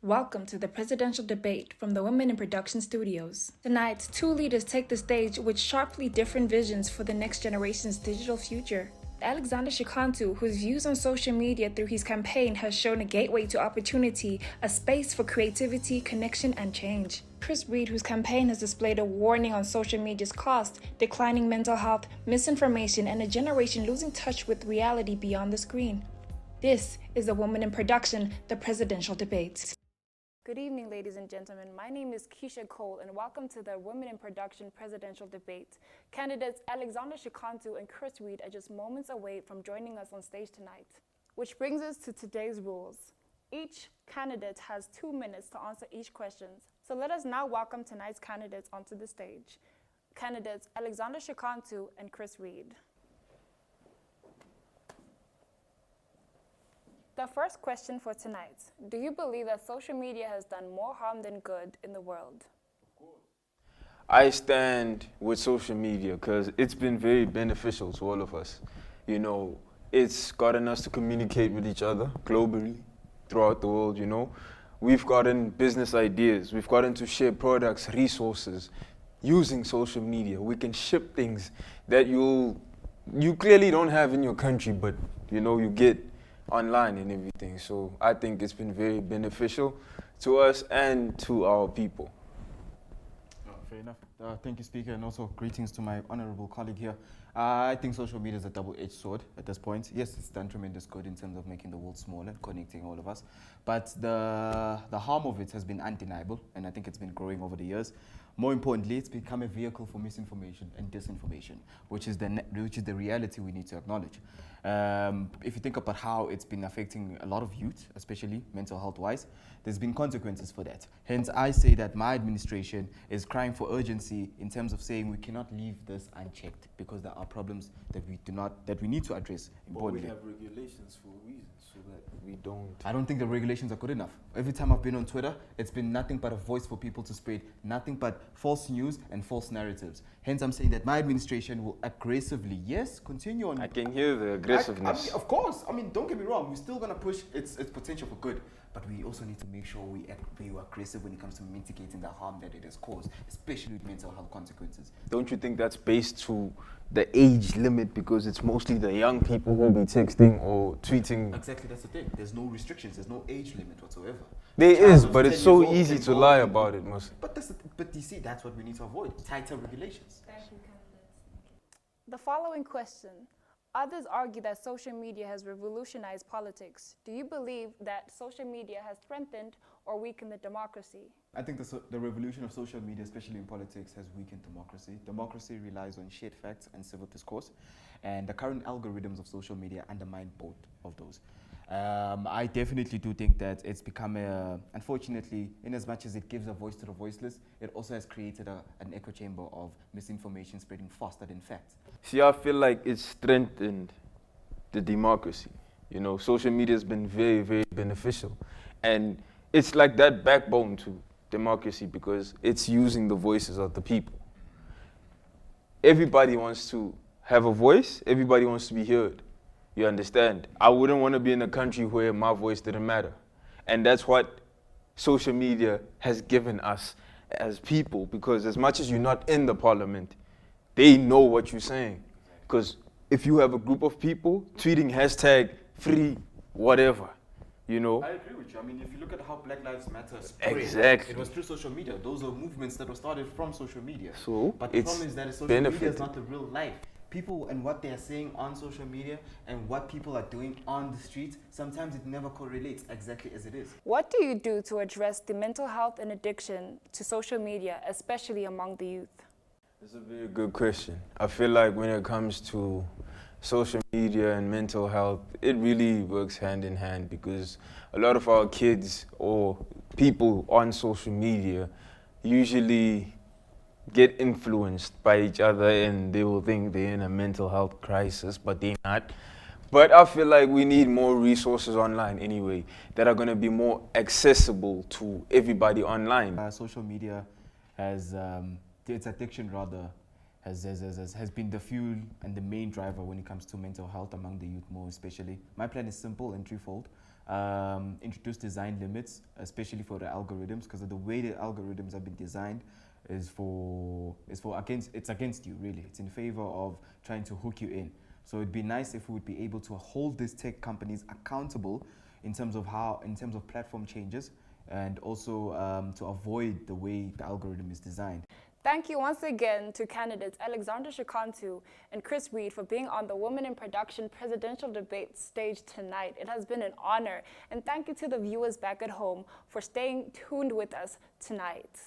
Welcome to the presidential debate from the Women in Production Studios. Tonight, two leaders take the stage with sharply different visions for the next generation's digital future. Alexandra Shakantu, whose views on social media through his campaign has shown a gateway to opportunity, a space for creativity, connection, and change. Kris, whose campaign has displayed a warning on social media's cost, declining mental health, misinformation, and a generation losing touch with reality beyond the screen. This is the Woman in Production, the presidential debate. Good evening, ladies and gentlemen. My name is Keisha Cole, and welcome to the Women in Production presidential debate. Candidates Alexandra Shakantu and Kris are just moments away from joining us on stage tonight. Which brings us to today's rules. Each candidate has 2 minutes to answer each question. So let us now welcome tonight's candidates onto the stage. Candidates Alexandra Shakantu and Kris. The first question for tonight. Do you believe that social media has done more harm than good in the world? I stand with social media because it's been very beneficial to all of us. You know, it's gotten us to communicate with each other globally, throughout the world, you know. We've gotten business ideas. We've gotten to share products, resources, using social media. We can ship things that you clearly don't have in your country, but, you know, you get online and everything. So I think it's been very beneficial to us and to our people. Fair enough. Thank you, Speaker, and also greetings to my honorable colleague here. I think social media is a double-edged sword at this point. Yes, it's done tremendous good in terms of making the world smaller, connecting all of us. But the harm of it has been undeniable, and I think it's been growing over the years. More importantly, it's become a vehicle for misinformation and disinformation, which is the reality we need to acknowledge. If you think about how it's been affecting a lot of youth, especially mental health-wise, there's been consequences for that. Hence, I say that my administration is crying for urgency in terms of saying we cannot leave this unchecked because there are problems that we need to address importantly. But we have regulations for a reason, so that we don't. I don't think the regulations are good enough. Every time I've been on Twitter, it's been nothing but a voice for people to spread nothing but false news and false narratives. Hence, I'm saying that my administration will aggressively, yes, continue on. I can hear the aggressiveness. Of course. Don't get me wrong. We're still going to push its potential for good. But we also need to make sure we are aggressive when it comes to mitigating the harm that it has caused, especially with mental health consequences. Don't you think that's based to the age limit because it's mostly the young people who be texting or tweeting? Exactly, that's the thing. There's no restrictions. There's no age limit whatsoever. There is, but it's so easy to lie about it, mostly. But you see, that's what we need to avoid, tighter regulations. Thank you, candidates. The following question. Others argue that social media has revolutionized politics. Do you believe that social media has strengthened or weakened the democracy? I think the revolution of social media, especially in politics, has weakened democracy. Democracy relies on shared facts and civil discourse, and the current algorithms of social media undermine both of those. I definitely do think that it's become unfortunately, in as much as it gives a voice to the voiceless, it also has created an echo chamber of misinformation spreading faster than facts. See, I feel like it's strengthened the democracy. You know, social media has been very, very beneficial. And it's like that backbone to democracy because it's using the voices of the people. Everybody wants to have a voice. Everybody wants to be heard. You understand? I wouldn't want to be in a country where my voice didn't matter. And that's what social media has given us as people, because as much as you're not in the parliament, they know what you're saying. Because if you have a group of people tweeting hashtag free whatever, you know. I agree with you. I mean, if you look at how Black Lives Matter spread, exactly. It was through social media. Those are movements that were started from social media. So but the problem is that social media is not the real life. People and what they are saying on social media and what people are doing on the streets, sometimes it never correlates exactly as it is. What do you do to address the mental health and addiction to social media, especially among the youth? That's a very good question. I feel like when it comes to social media and mental health, it really works hand in hand because a lot of our kids or people on social media usually get influenced by each other and they will think they're in a mental health crisis, but they're not. But I feel like we need more resources online anyway that are going to be more accessible to everybody online. Social media has, its addiction rather, has been the fuel and the main driver when it comes to mental health among the youth more especially. My plan is simple and threefold. introduce design limits, especially for the algorithms, because the way the algorithms have been designed is it's against you, really. It's in favor of trying to hook you in. So it'd be nice if we would be able to hold these tech companies accountable in terms of platform changes, and also to avoid the way the algorithm is designed. Thank you once again to candidates Alexandra Shakantu and Kris for being on the Women in Production presidential debate stage tonight. It has been an honor. And thank you to the viewers back at home for staying tuned with us tonight.